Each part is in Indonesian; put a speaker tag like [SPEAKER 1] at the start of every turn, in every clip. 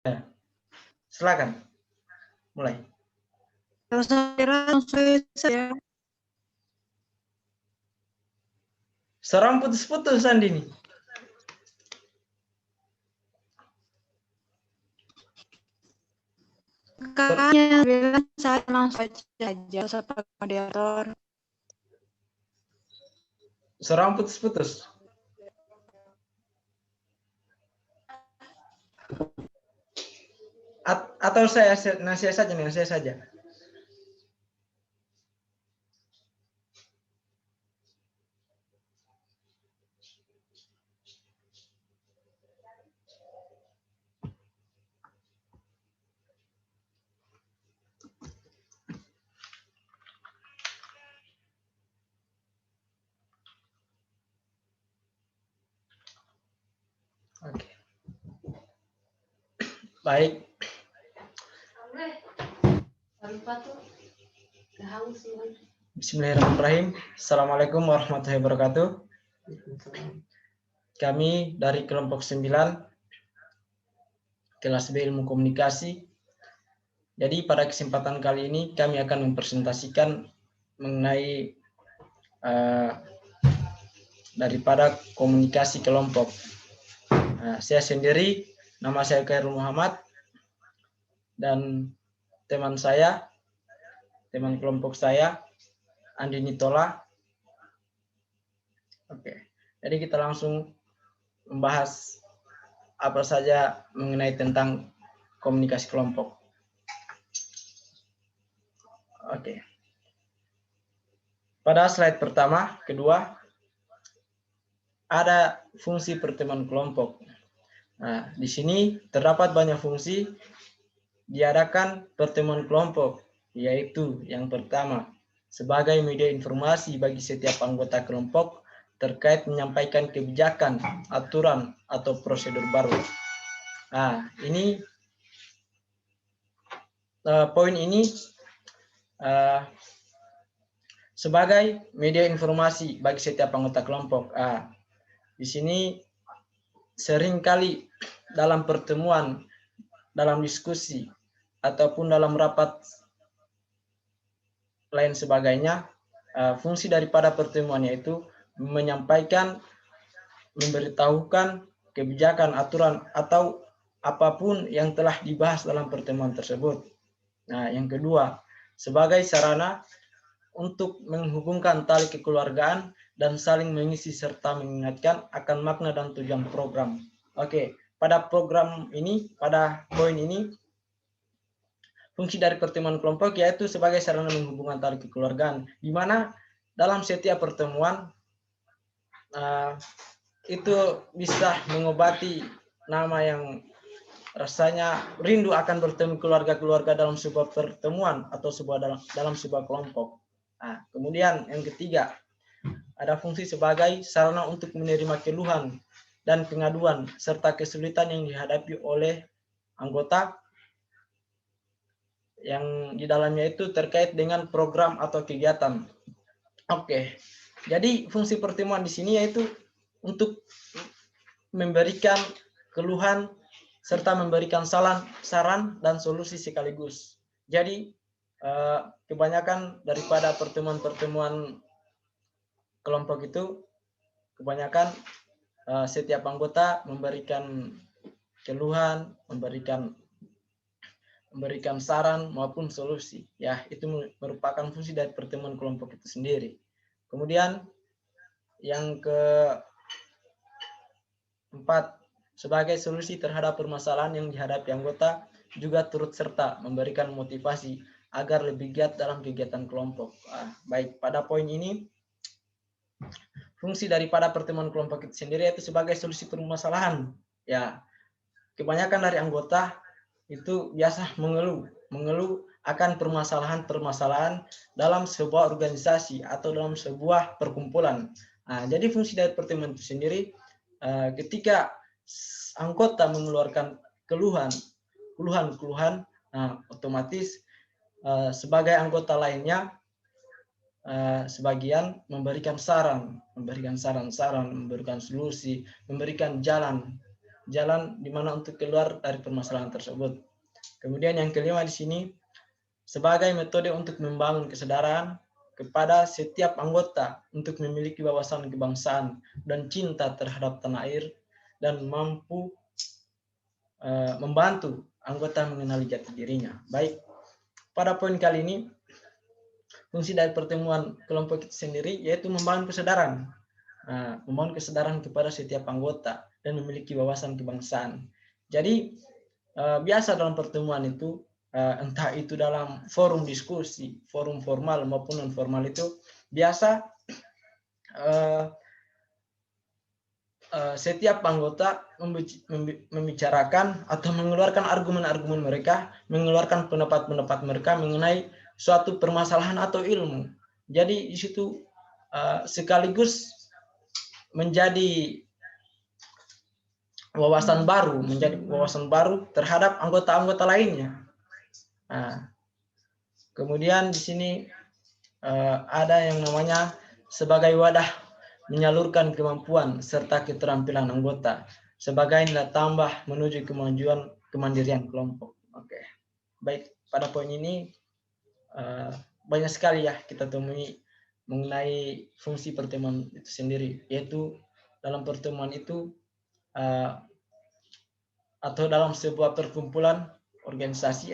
[SPEAKER 1] Ya, silakan mulai.
[SPEAKER 2] Saya kira saya
[SPEAKER 1] Serang putus-putus Andi nih.
[SPEAKER 2] kakaknya bilang saya langsung saja sebagai moderator.
[SPEAKER 1] Serang putus-putus. Atau saya saja nih, saya saja. Oke. Baik. Bismillahirrahmanirrahim. Assalamualaikum warahmatullahi wabarakatuh. Kami dari kelompok 9 kelas B Ilmu Komunikasi. Jadi pada kesempatan kali ini kami akan mempresentasikan mengenai daripada komunikasi kelompok. Saya sendiri, nama saya Khairul Muhammad, dan teman kelompok saya, Andi Nitola. Oke, jadi kita langsung membahas apa saja mengenai tentang komunikasi kelompok. Oke. Pada slide pertama, kedua, ada fungsi pertemuan kelompok. Nah, di sini terdapat banyak fungsi diadakan pertemuan kelompok, yaitu yang pertama, sebagai media informasi bagi setiap anggota kelompok terkait menyampaikan kebijakan, aturan, atau prosedur baru. Nah, ini poin ini sebagai media informasi bagi setiap anggota kelompok. Di sini seringkali dalam pertemuan, dalam diskusi, ataupun dalam rapat lain sebagainya, fungsi daripada pertemuan yaitu menyampaikan, memberitahukan kebijakan, aturan, atau apapun yang telah dibahas dalam pertemuan tersebut. Nah, yang kedua, sebagai sarana untuk menghubungkan tali kekeluargaan dan saling mengisi serta mengingatkan akan makna dan tujuan program. Oke, pada program ini, pada poin ini, fungsi dari pertemuan kelompok yaitu sebagai sarana menghubungkan tali kekeluargaan, di mana dalam setiap pertemuan itu bisa mengobati nama yang rasanya rindu akan bertemu keluarga-keluarga dalam sebuah pertemuan atau dalam sebuah kelompok. Nah, kemudian yang ketiga, ada fungsi sebagai sarana untuk menerima keluhan dan pengaduan serta kesulitan yang dihadapi oleh anggota yang di dalamnya itu terkait dengan program atau kegiatan. Oke, jadi fungsi pertemuan di sini yaitu untuk memberikan keluhan serta memberikan saran dan solusi sekaligus. Jadi kebanyakan daripada pertemuan-pertemuan kelompok itu, kebanyakan setiap anggota memberikan keluhan, memberikan saran maupun solusi. Ya, itu merupakan fungsi dari pertemuan kelompok itu sendiri. Kemudian yang keempat, sebagai solusi terhadap permasalahan yang dihadapi anggota, juga turut serta memberikan motivasi agar lebih giat dalam kegiatan kelompok. Baik, pada poin ini, fungsi daripada pertemuan kelompok itu sendiri itu sebagai solusi permasalahan. Ya, kebanyakan dari anggota itu biasa mengeluh akan permasalahan-permasalahan dalam sebuah organisasi atau dalam sebuah perkumpulan. Jadi fungsi dari pertemuan itu sendiri, ketika anggota mengeluarkan keluhan, otomatis sebagai anggota lainnya sebagian memberikan saran, memberikan solusi, memberikan jalan jalan di mana untuk keluar dari permasalahan tersebut. Kemudian yang kelima di sini, sebagai metode untuk membangun kesadaran kepada setiap anggota untuk memiliki wawasan kebangsaan dan cinta terhadap tanah air dan mampu membantu anggota mengenali jati dirinya. Baik, pada poin kali ini, fungsi dari pertemuan kelompok itu sendiri yaitu membangun kesadaran. Membangun kesadaran kepada setiap anggota dan memiliki wawasan kebangsaan. Jadi, biasa dalam pertemuan itu, entah itu dalam forum diskusi, forum formal maupun non formal itu, biasa setiap anggota membicarakan atau mengeluarkan argumen-argumen mereka, mengeluarkan pendapat-pendapat mereka mengenai suatu permasalahan atau ilmu. Jadi di situ sekaligus menjadi wawasan baru terhadap anggota-anggota lainnya. Kemudian di sini ada yang namanya sebagai wadah menyalurkan kemampuan serta keterampilan anggota sebagai nilai tambah menuju kemajuan kemandirian kelompok. Oke, baik, pada poin ini banyak sekali ya kita temui mengenai fungsi pertemuan itu sendiri, yaitu dalam pertemuan itu atau dalam sebuah perkumpulan organisasi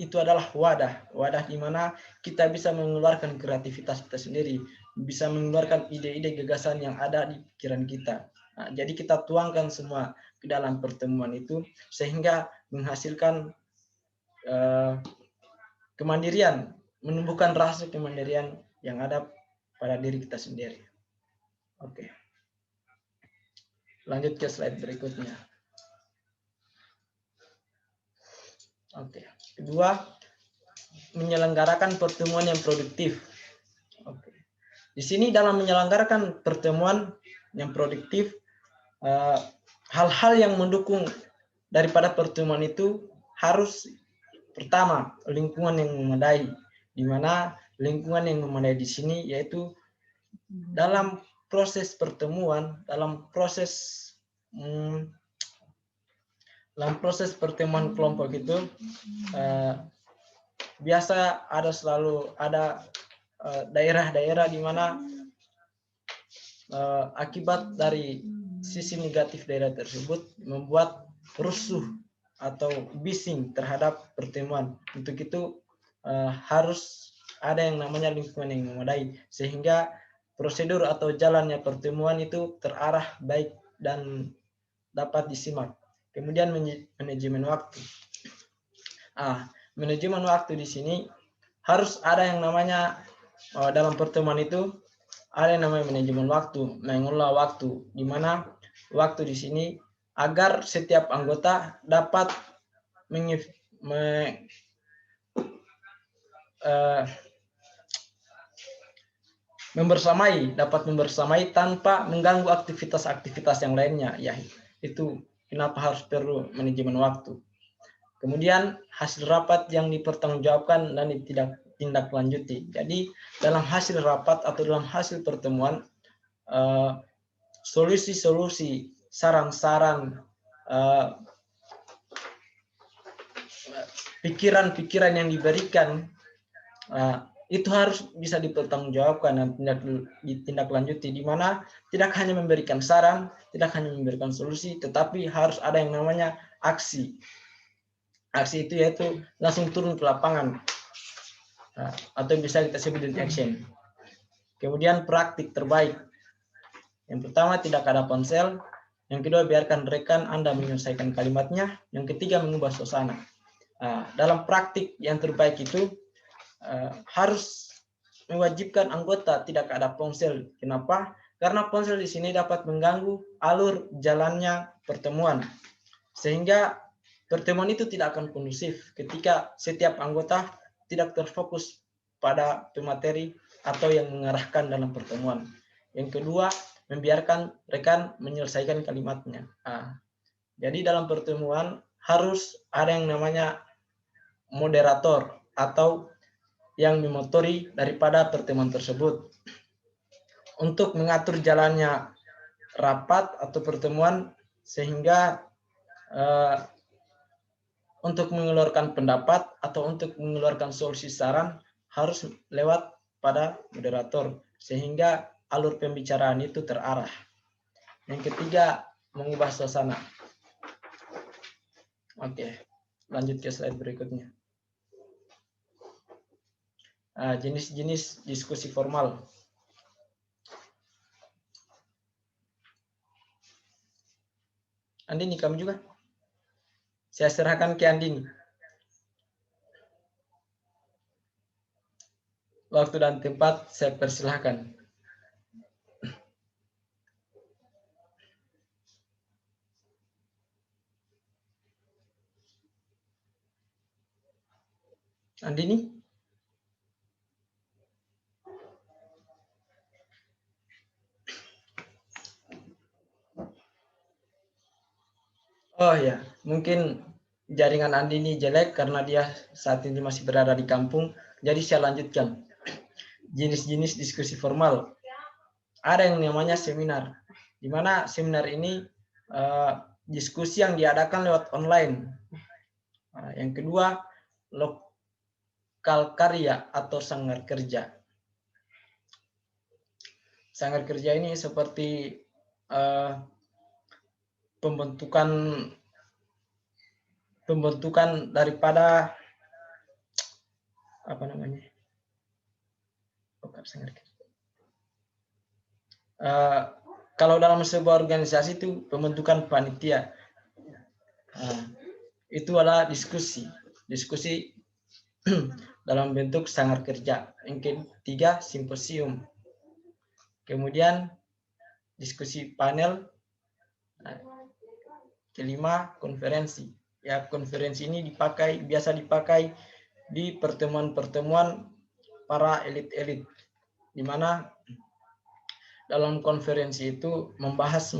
[SPEAKER 1] itu adalah wadah di mana kita bisa mengeluarkan kreativitas kita sendiri, bisa mengeluarkan ide-ide gagasan yang ada di pikiran kita. Jadi kita tuangkan semua ke dalam pertemuan itu sehingga menghasilkan kemandirian, menumbuhkan rasa kemandirian yang ada pada diri kita sendiri. Oke. Lanjut ke slide berikutnya. Oke. Kedua, menyelenggarakan pertemuan yang produktif. Oke. Di sini dalam menyelenggarakan pertemuan yang produktif, hal-hal yang mendukung daripada pertemuan itu harus pertama lingkungan yang memadai, di mana lingkungan yang memadai di sini yaitu dalam proses pertemuan, dalam proses pertemuan kelompok itu biasa selalu ada daerah-daerah di mana akibat dari sisi negatif daerah tersebut membuat rusuh atau bising terhadap pertemuan. Untuk itu harus ada yang namanya lingkungan yang memadai sehingga prosedur atau jalannya pertemuan itu terarah baik dan dapat disimak. Kemudian manajemen waktu. Manajemen waktu di sini harus ada yang namanya dalam pertemuan itu ada yang namanya manajemen waktu, mengelola waktu, di mana waktu di sini agar setiap anggota dapat membersamai tanpa mengganggu aktivitas-aktivitas yang lainnya. Ya, itu kenapa harus perlu manajemen waktu. Kemudian hasil rapat yang dipertanggungjawabkan dan ditindaklanjuti. Jadi dalam hasil rapat atau dalam hasil pertemuan, solusi-solusi, saran-saran, pikiran-pikiran yang diberikan itu harus bisa dipertanggungjawabkan dan ditindaklanjuti, di mana tidak hanya memberikan saran, tidak hanya memberikan solusi, tetapi harus ada yang namanya aksi. Aksi itu yaitu langsung turun ke lapangan, atau bisa kita sebut in action. Kemudian praktik terbaik. Yang pertama, tidak ada ponsel. Yang kedua, biarkan rekan Anda menyelesaikan kalimatnya. Yang ketiga, mengubah suasana. Dalam praktik yang terbaik itu harus mewajibkan anggota tidak ada ponsel. Kenapa? Karena ponsel di sini dapat mengganggu alur jalannya pertemuan, sehingga pertemuan itu tidak akan kondusif ketika setiap anggota tidak terfokus pada pemateri atau yang mengarahkan dalam pertemuan. Yang kedua, membiarkan rekan menyelesaikan kalimatnya. Jadi dalam pertemuan harus ada yang namanya moderator atau yang memotori daripada pertemuan tersebut untuk mengatur jalannya rapat atau pertemuan sehingga eh, untuk mengeluarkan pendapat atau untuk mengeluarkan solusi saran harus lewat pada moderator sehingga alur pembicaraan itu terarah. Yang ketiga, mengubah suasana. Oke, lanjut ke slide berikutnya. Jenis-jenis diskusi formal. Andini, kamu juga? Saya serahkan ke Andini. Waktu dan tempat saya persilahkan. Andini? Oh ya, mungkin jaringan Andini jelek karena dia saat ini masih berada di kampung. Jadi saya lanjutkan. Jenis-jenis diskusi formal. Ada yang namanya seminar, di mana seminar ini diskusi yang diadakan lewat online. Yang kedua, lokal karya atau sanggar kerja. Sanggar kerja ini seperti pembentukan daripada apa namanya? Kalau dalam sebuah organisasi itu pembentukan panitia, itu adalah diskusi dalam bentuk sanggar kerja. Yang ketiga, simposium. Kemudian diskusi panel. Kelima, konferensi. Ya, konferensi ini biasa dipakai di pertemuan-pertemuan para elit-elit, di mana dalam konferensi itu membahas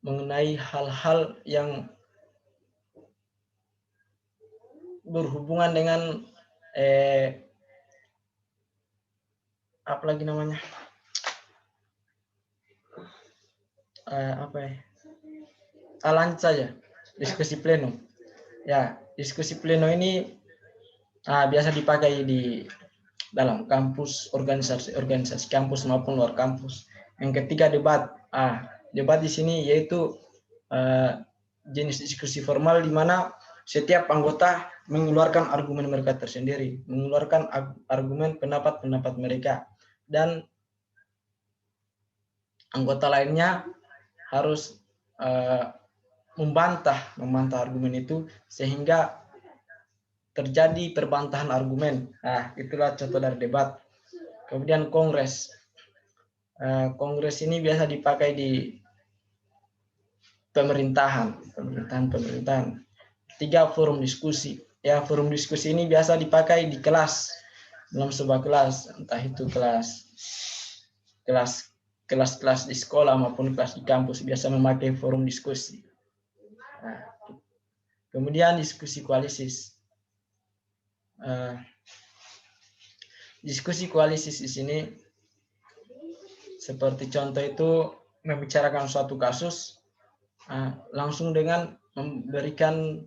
[SPEAKER 1] mengenai hal-hal yang berhubungan dengan apa lagi namanya, lanjut saja diskusi pleno. Ya, diskusi pleno ini biasa dipakai di dalam kampus, organisasi kampus maupun luar kampus. Yang ketiga, debat. Debat di sini yaitu jenis diskusi formal di mana setiap anggota mengeluarkan argumen mereka tersendiri, mengeluarkan argumen pendapat mereka, dan anggota lainnya harus membantah argumen itu sehingga terjadi perbantahan argumen. Itulah contoh dari debat. Kemudian kongres. Kongres ini biasa dipakai di pemerintahan. Tiga, forum diskusi. Ya, forum diskusi ini biasa dipakai di kelas, dalam sebuah kelas, entah itu kelas di sekolah maupun kelas di kampus biasa memakai forum diskusi. Kemudian diskusi koalisis. Diskusi koalisis di sini seperti contoh itu membicarakan suatu kasus langsung dengan memberikan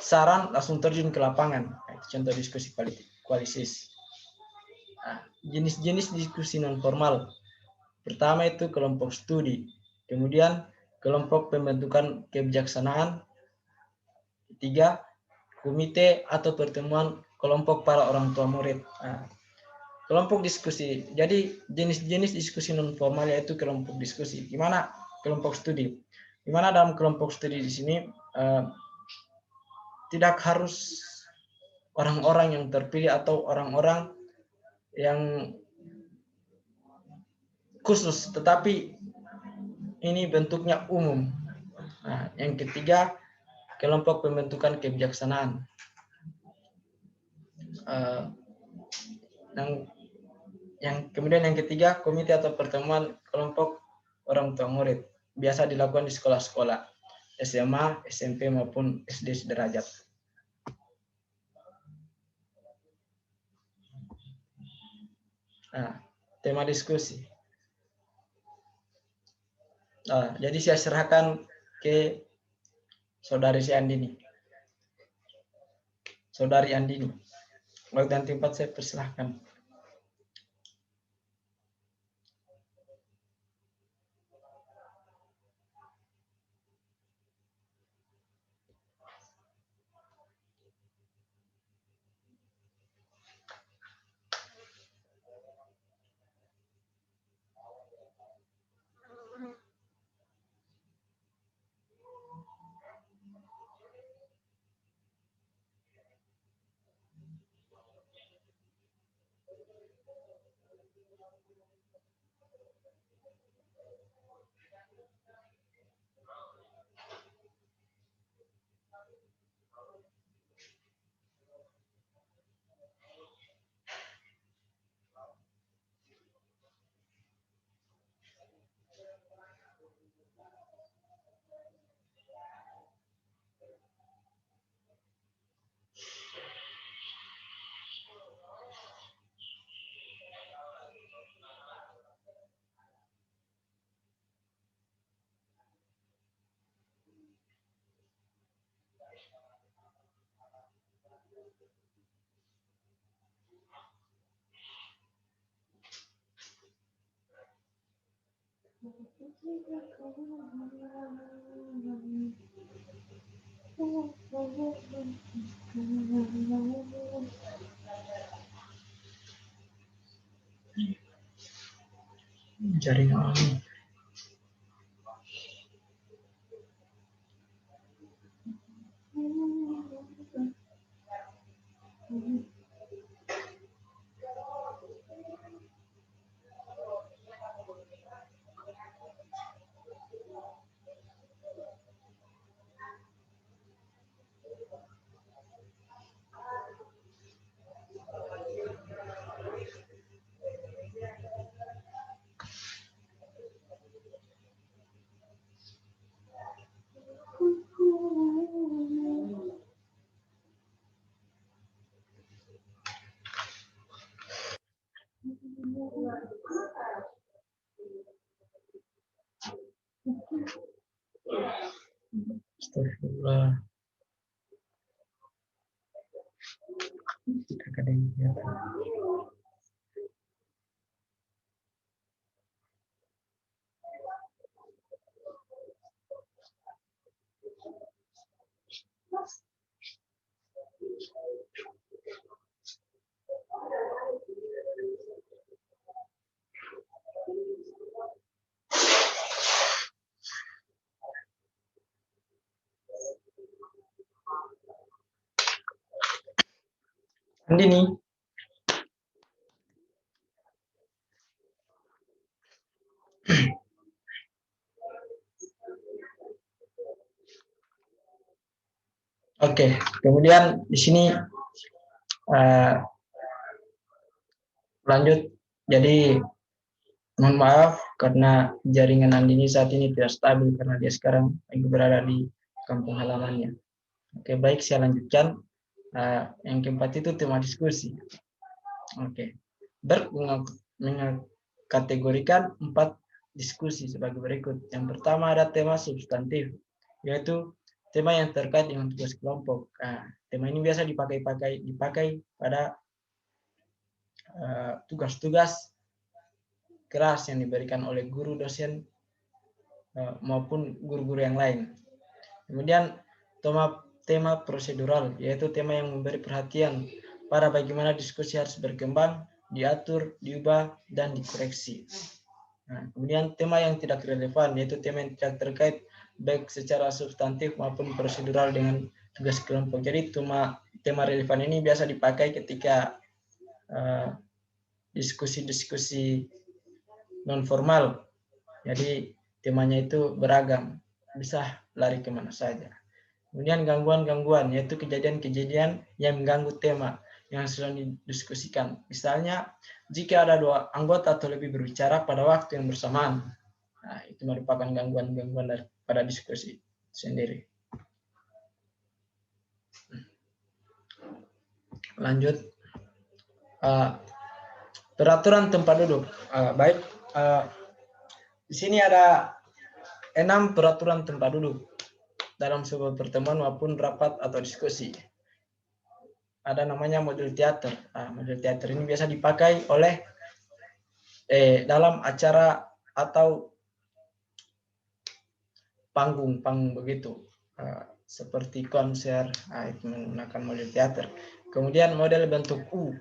[SPEAKER 1] saran langsung terjun ke lapangan. Itu contoh diskusi koalisis. Jenis-jenis diskusi non formal. Pertama itu kelompok studi, kemudian kelompok pembentukan kebijaksanaan. Ketiga, komite atau pertemuan kelompok para orang tua murid. Kelompok diskusi. Jadi jenis-jenis diskusi non formal yaitu kelompok diskusi. Gimana kelompok studi? Gimana dalam kelompok studi di sini tidak harus orang-orang yang terpilih atau orang-orang yang khusus, tetapi ini bentuknya umum. Yang ketiga, kelompok pembentukan kebijaksanaan. Kemudian yang ketiga, komite atau pertemuan kelompok orang tua murid. Biasa dilakukan di sekolah-sekolah SMA, SMP maupun SD sederajat. Tema diskusi. Jadi saya serahkan ke saudari si Andini. Saudari Andini. Waktu dan tempat saya persilahkan. Jaringan. Astagfirullah. Tidak ada yang lihat. Andini. Oke, kemudian di sini lanjut. Jadi mohon maaf karena jaringan Andini saat ini tidak stabil karena dia sekarang lagi berada di kampung halamannya. Oke, baik, saya lanjutkan. Yang keempat itu tema diskusi. Oke, mengkategorikan 4 diskusi sebagai berikut. Yang pertama ada tema substantif, yaitu tema yang terkait dengan tugas kelompok. Tema ini biasa dipakai pada tugas-tugas keras yang diberikan oleh guru, dosen, maupun guru-guru yang lain. Kemudian tema prosedural, yaitu tema yang memberi perhatian pada bagaimana diskusi harus berkembang, diatur, diubah, dan dikoreksi. Kemudian tema yang tidak relevan, yaitu tema yang tidak terkait baik secara substantif maupun prosedural dengan tugas kelompok. Jadi tema relevan ini biasa dipakai ketika diskusi-diskusi non formal. Jadi temanya itu beragam, bisa lari kemana saja. Kemudian gangguan-gangguan, yaitu kejadian-kejadian yang mengganggu tema yang sedang didiskusikan. Misalnya, jika ada 2 anggota atau lebih berbicara pada waktu yang bersamaan. Itu merupakan gangguan-gangguan pada diskusi sendiri. Lanjut. Peraturan tempat duduk. Baik. Di sini ada 6 peraturan tempat duduk dalam sebuah pertemuan maupun rapat atau diskusi. Ada namanya model teater. Model teater ini biasa dipakai oleh dalam acara atau panggung begitu, seperti konser, itu menggunakan model teater. Kemudian model bentuk U.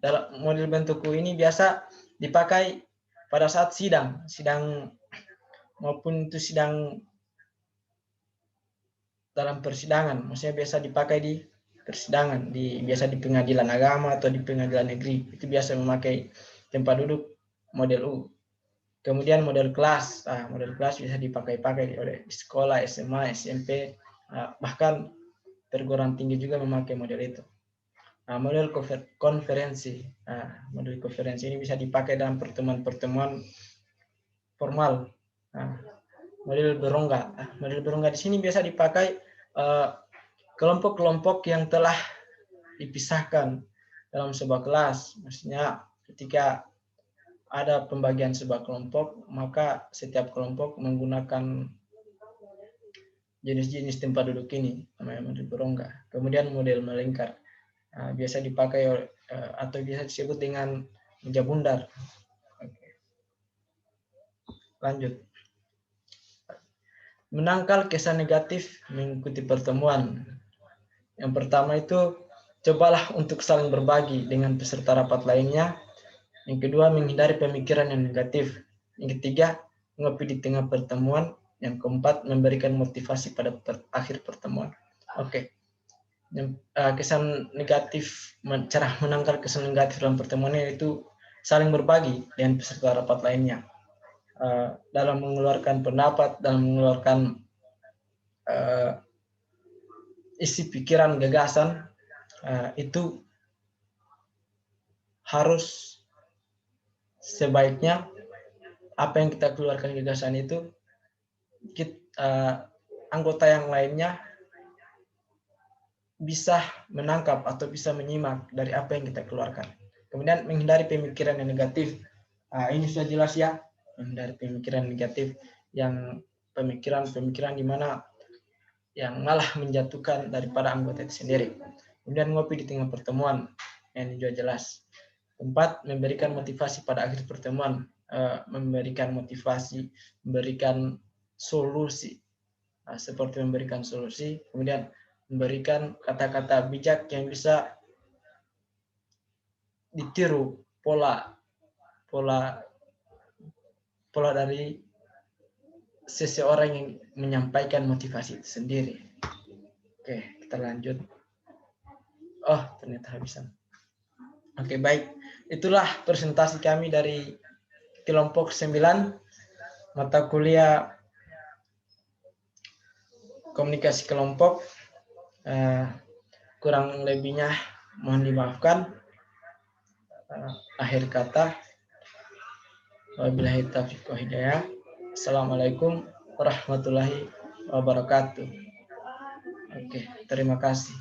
[SPEAKER 1] Dalam model bentuk U ini biasa dipakai pada saat sidang maupun itu sidang dalam persidangan. Maksudnya biasa dipakai di persidangan, biasa di pengadilan agama atau di pengadilan negeri. Itu biasa memakai tempat duduk model U. Kemudian model kelas. Model kelas bisa dipakai oleh sekolah, SMA, SMP, bahkan perguruan tinggi juga memakai model itu. Model konferensi. Model konferensi ini bisa dipakai dalam pertemuan-pertemuan formal. Model berongga. Model berongga di sini biasa dipakai kelompok-kelompok yang telah dipisahkan dalam sebuah kelas. Maksudnya ketika ada pembagian sebuah kelompok, maka setiap kelompok menggunakan jenis-jenis tempat duduk ini, namanya model berongga. Kemudian model melingkar, biasa dipakai atau biasa disebut dengan meja bundar. Oke. Lanjut. Menangkal kesan negatif mengikuti pertemuan. Yang pertama itu, cobalah untuk saling berbagi dengan peserta rapat lainnya. Yang kedua, menghindari pemikiran yang negatif. Yang ketiga, ngopi di tengah pertemuan. Yang keempat, memberikan motivasi pada akhir pertemuan. Oke. Kesan negatif, cara menangkal kesan negatif dalam pertemuan itu saling berbagi dengan peserta rapat lainnya. Dalam mengeluarkan pendapat, dalam mengeluarkan isi pikiran, gagasan, itu harus sebaiknya apa yang kita keluarkan gagasan itu anggota yang lainnya bisa menangkap atau bisa menyimak dari apa yang kita keluarkan. Kemudian menghindari pemikiran yang negatif. Ini sudah jelas ya, menghindari pemikiran negatif, yang pemikiran di mana yang malah menjatuhkan daripada anggota itu sendiri. Kemudian ngopi di tengah pertemuan, yang juga jelas. Keempat, memberikan motivasi pada akhir pertemuan, memberikan motivasi, memberikan solusi, seperti memberikan solusi, kemudian memberikan kata-kata bijak yang bisa ditiru pola dari seseorang yang menyampaikan motivasi itu sendiri. Oke, kita lanjut. Oh, ternyata habisan. Oke, baik. Itulah presentasi kami dari kelompok 9 mata kuliah komunikasi kelompok. Kurang lebihnya mohon dimaafkan. Akhir kata, wabillahi taufiq wa hidayah. Assalamualaikum warahmatullahi wabarakatuh. Oke, terima kasih.